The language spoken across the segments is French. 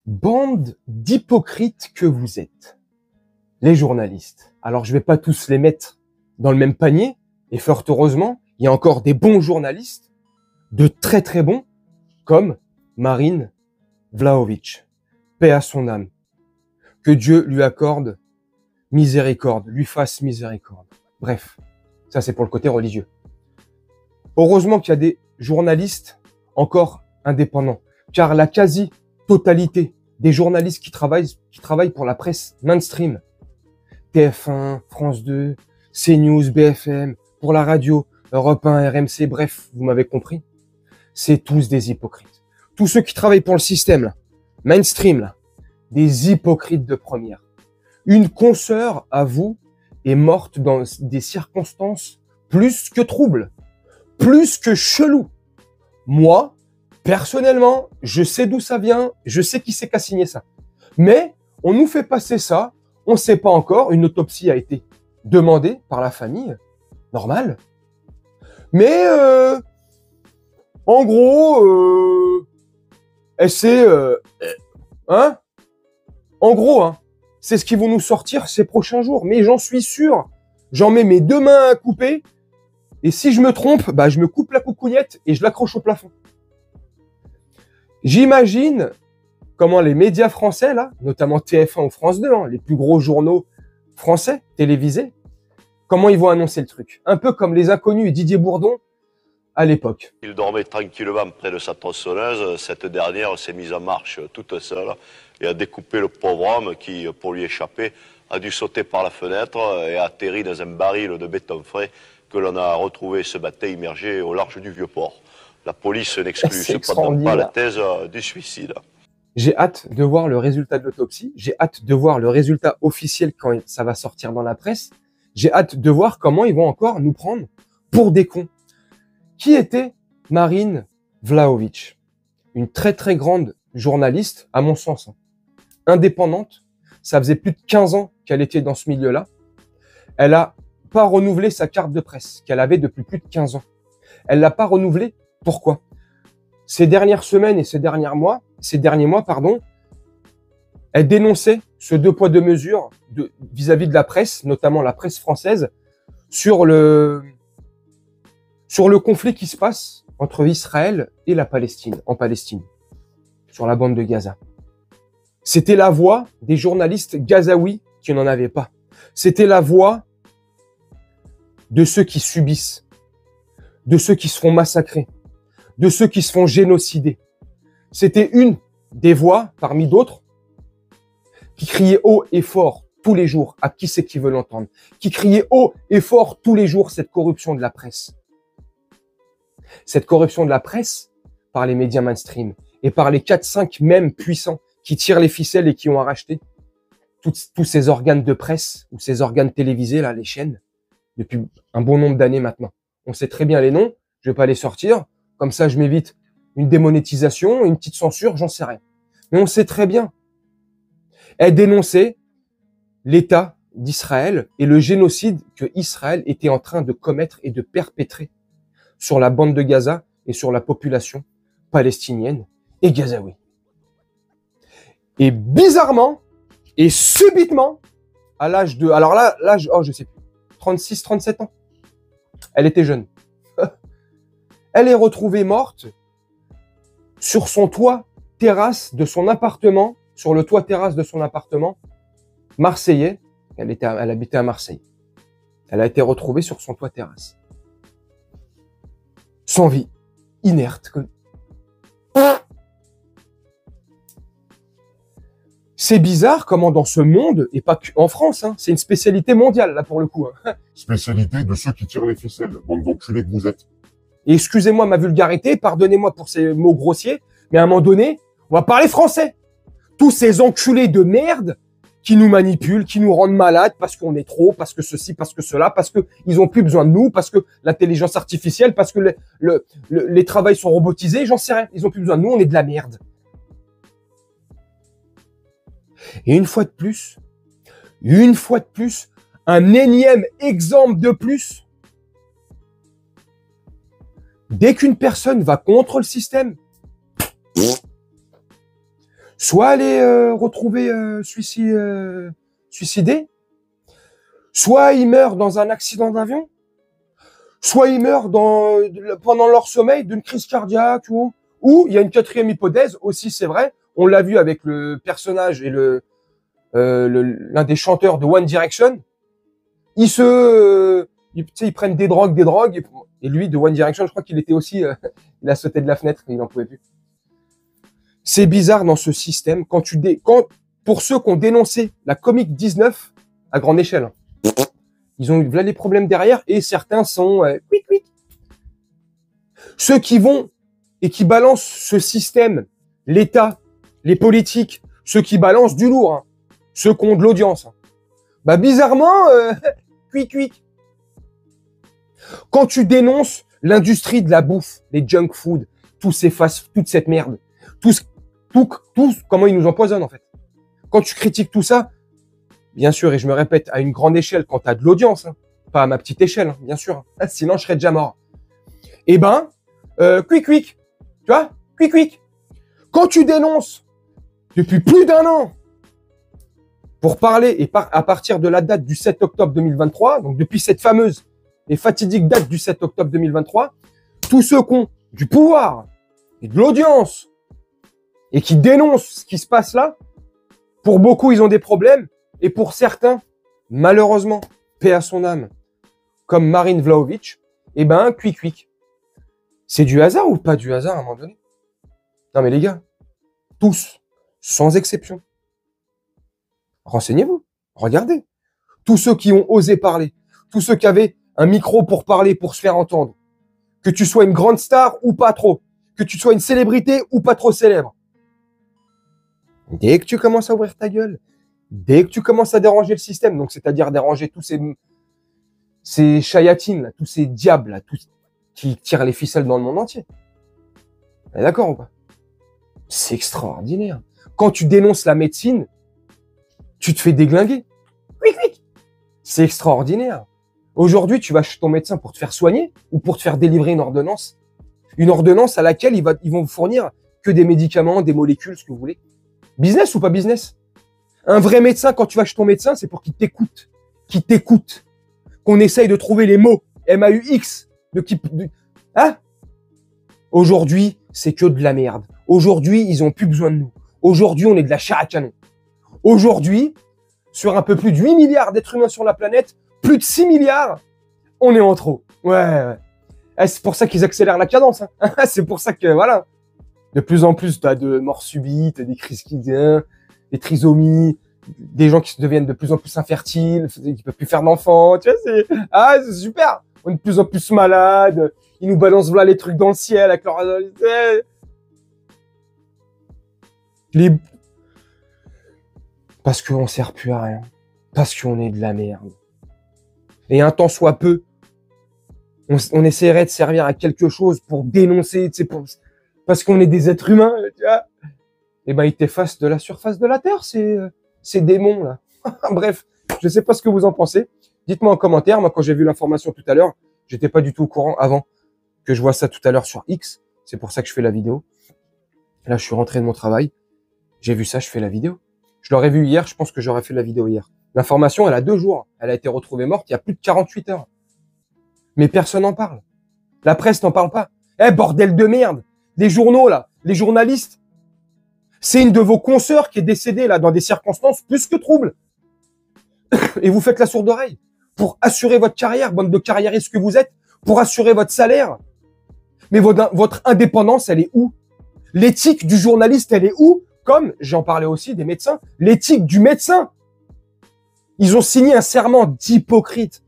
Bande d'hypocrites que vous êtes, les journalistes. Alors, je vais pas tous les mettre dans le même panier, et fort heureusement, il y a encore des bons journalistes, de très très bons, comme Marine Vlahovic. Paix à son âme. Que Dieu lui accorde miséricorde, lui fasse miséricorde. Bref, ça c'est pour le côté religieux. Heureusement qu'il y a des journalistes encore indépendants, car la quasi-totalité des journalistes qui travaillent pour la presse mainstream, TF1, France 2, CNews, BFM, pour la radio, Europe 1, RMC, bref, vous m'avez compris, c'est tous des hypocrites. Tous ceux qui travaillent pour le système, là, mainstream, là, des hypocrites de première. Une consoeur, à vous, est morte dans des circonstances plus que troubles, plus que chelou. Moi, personnellement, je sais d'où ça vient, je sais qui c'est qui a signé ça. Mais on nous fait passer ça, on ne sait pas encore, une autopsie a été demandée par la famille, normal. Mais en gros, elle s'est... en gros, c'est ce qu'ils vont nous sortir ces prochains jours. Mais j'en suis sûr, j'en mets mes deux mains à couper. Et si je me trompe, bah, je me coupe la coucougnette et je l'accroche au plafond. J'imagine comment les médias français, là, notamment TF1 ou France 2, les plus gros journaux français, télévisés, comment ils vont annoncer le truc. Un peu comme les Inconnus et Didier Bourdon à l'époque. Il dormait tranquillement près de sa tronçonneuse. Cette dernière s'est mise en marche toute seule et a découpé le pauvre homme qui, pour lui échapper, a dû sauter par la fenêtre et a atterri dans un baril de béton frais que l'on a retrouvé ce matin immergé au large du Vieux-Port. La police n'exclut cependant pas la thèse du suicide. J'ai hâte de voir le résultat de l'autopsie. J'ai hâte de voir le résultat officiel quand ça va sortir dans la presse. J'ai hâte de voir comment ils vont encore nous prendre pour des cons. Qui était Marine Vlahovic? Une très très grande journaliste, à mon sens, indépendante. Ça faisait plus de 15 ans qu'elle était dans ce milieu-là. Elle a pas renouvelé sa carte de presse qu'elle avait depuis plus de 15 ans. Elle l'a pas renouvelée. Pourquoi? Ces dernières semaines et ces derniers mois, elle dénonçait ce deux poids deux mesures vis-à-vis de la presse, notamment la presse française, sur le conflit qui se passe entre Israël et la Palestine, en Palestine, sur la bande de Gaza. C'était la voix des journalistes gazaouis qui n'en avaient pas. C'était la voix de ceux qui subissent, de ceux qui se font massacrer, de ceux qui se font génocider. C'était une des voix, parmi d'autres, qui criait haut et fort tous les jours à qui c'est qui veut l'entendre, qui criait haut et fort tous les jours cette corruption de la presse. Cette corruption de la presse par les médias mainstream et par les 4-5 mêmes puissants qui tirent les ficelles et qui ont racheté tous ces organes de presse ou ces organes télévisés, là, les chaînes, depuis un bon nombre d'années maintenant. On sait très bien les noms, je vais pas les sortir, comme ça je m'évite une démonétisation, une petite censure, j'en sais rien. Mais on sait très bien. Elle dénonçait l'État d'Israël et le génocide que Israël était en train de commettre et de perpétrer sur la bande de Gaza et sur la population palestinienne et gazaoui. Et bizarrement et subitement, à l'âge de... Alors là, je sais plus, 36, 37 ans. Elle était jeune. Elle est retrouvée morte sur son toit terrasse de son appartement, sur le toit terrasse de son appartement marseillais. Elle habitait à Marseille. Elle a été retrouvée sur son toit terrasse. Sans vie, inerte. C'est bizarre comment dans ce monde, et pas qu'en France, c'est une spécialité mondiale là pour le coup. Spécialité de ceux qui tirent les ficelles, bande d'enculés que vous êtes. Et excusez-moi ma vulgarité, pardonnez-moi pour ces mots grossiers, mais à un moment donné, on va parler français. Tous ces enculés de merde qui nous manipulent, qui nous rendent malades parce qu'on est trop, parce que ceci, parce que cela, parce que ils ont plus besoin de nous, parce que l'intelligence artificielle, parce que les travails sont robotisés, j'en sais rien. Ils ont plus besoin de nous, on est de la merde. Et une fois de plus, un énième exemple de plus. Dès qu'une personne va contre le système, soit elle est retrouvée suicidée, soit ils meurent dans un accident d'avion, soit ils meurent pendant leur sommeil d'une crise cardiaque, ou il y a une quatrième hypothèse aussi, c'est vrai, on l'a vu avec le personnage et l'un des chanteurs de One Direction, ils prennent des drogues, et lui de One Direction, je crois qu'il était aussi, il a sauté de la fenêtre, il n'en pouvait plus. C'est bizarre dans ce système, pour ceux qui ont dénoncé la Covid-19 à grande échelle, ils ont eu là les problèmes derrière, et certains sont quick. Ceux qui vont et qui balancent ce système, l'État, les politiques, ceux qui balancent du lourd, hein, ceux qui ont de l'audience, hein, bah bizarrement, quick. Quand tu dénonces l'industrie de la bouffe, les junk food, toute cette merde, tout comment ils nous empoisonnent en fait. Quand tu critiques tout ça, bien sûr, et je me répète, à une grande échelle, quand tu as de l'audience, hein, pas à ma petite échelle, hein, bien sûr, hein, sinon je serais déjà mort. Eh ben, quick, tu vois, quick. Quand tu dénonces depuis plus d'1 an, pour parler, et à partir de la date du 7 octobre 2023, donc depuis cette fameuse et fatidique date du 7 octobre 2023, tous ceux qui ont du pouvoir et de l'audience et qui dénoncent ce qui se passe là, pour beaucoup, ils ont des problèmes, et pour certains, malheureusement, paix à son âme, comme Marine Vlahovic, eh ben, quick. C'est du hasard ou pas du hasard à un moment donné? Non mais les gars, tous, sans exception, renseignez-vous, regardez. Tous ceux qui ont osé parler, tous ceux qui avaient un micro pour parler, pour se faire entendre, que tu sois une grande star ou pas trop, que tu sois une célébrité ou pas trop célèbre, dès que tu commences à ouvrir ta gueule, dès que tu commences à déranger le système, donc c'est-à-dire déranger tous ces chayatines, là, tous ces diables, là, tous qui tirent les ficelles dans le monde entier. On est d'accord ou pas? C'est extraordinaire. Quand tu dénonces la médecine, tu te fais déglinguer. Quick. C'est extraordinaire. Aujourd'hui, tu vas chez ton médecin pour te faire soigner ou pour te faire délivrer une ordonnance. Une ordonnance à laquelle ils vont vous fournir que des médicaments, des molécules, ce que vous voulez. Business ou pas business? Un vrai médecin, quand tu vas chez ton médecin, c'est pour qu'il t'écoute, qu'on essaye de trouver les mots MAUX, hein? Aujourd'hui, c'est que de la merde. Aujourd'hui, ils ont plus besoin de nous. Aujourd'hui, on est de la chair à canon. Aujourd'hui, sur un peu plus de 8 milliards d'êtres humains sur la planète, plus de 6 milliards, on est en trop. Ouais. C'est pour ça qu'ils accélèrent la cadence. Hein. C'est pour ça que, voilà. De plus en plus, tu as de morts subites, des crises cardiaques, des trisomies, des gens qui deviennent de plus en plus infertiles, qui peuvent plus faire d'enfants. Tu vois, c'est super. On est de plus en plus malades. Ils nous balancent là les trucs dans le ciel avec leur... Parce qu'on sert plus à rien. Parce qu'on est de la merde. Et un temps soit peu, on essaierait de servir à quelque chose pour dénoncer, tu sais, parce qu'on est des êtres humains, tu vois. Et ben, ils t'effacent de la surface de la Terre, ces démons, là. Bref, je sais pas ce que vous en pensez. Dites-moi en commentaire. Moi, quand j'ai vu l'information tout à l'heure, j'étais pas du tout au courant avant que je vois ça tout à l'heure sur X. C'est pour ça que je fais la vidéo. Là, je suis rentré de mon travail. J'ai vu ça, je fais la vidéo. Je l'aurais vu hier, je pense que j'aurais fait la vidéo hier. L'information, elle a 2 jours. Elle a été retrouvée morte il y a plus de 48 heures. Mais personne n'en parle. La presse n'en parle pas. Eh, bordel de merde! Les journaux, là, les journalistes, c'est une de vos consoeurs qui est décédée, là, dans des circonstances plus que troubles. Et vous faites la sourde oreille. Pour assurer votre carrière, bande de carriéristes que vous êtes, pour assurer votre salaire. Mais votre indépendance, elle est où? L'éthique du journaliste, elle est où? Comme, j'en parlais aussi des médecins, l'éthique du médecin. Ils ont signé un serment d'hypocrite.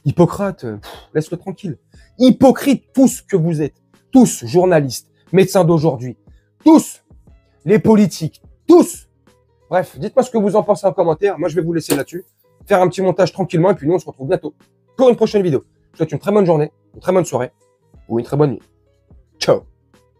Hippocrate, laisse-le tranquille. Hypocrite, tous que vous êtes. Tous, journalistes, médecins d'aujourd'hui. Tous, les politiques, tous. Bref, dites-moi ce que vous en pensez en commentaire. Moi, je vais vous laisser là-dessus. Faire un petit montage tranquillement et puis nous, on se retrouve bientôt pour une prochaine vidéo. Je vous souhaite une très bonne journée, une très bonne soirée ou une très bonne nuit. Ciao.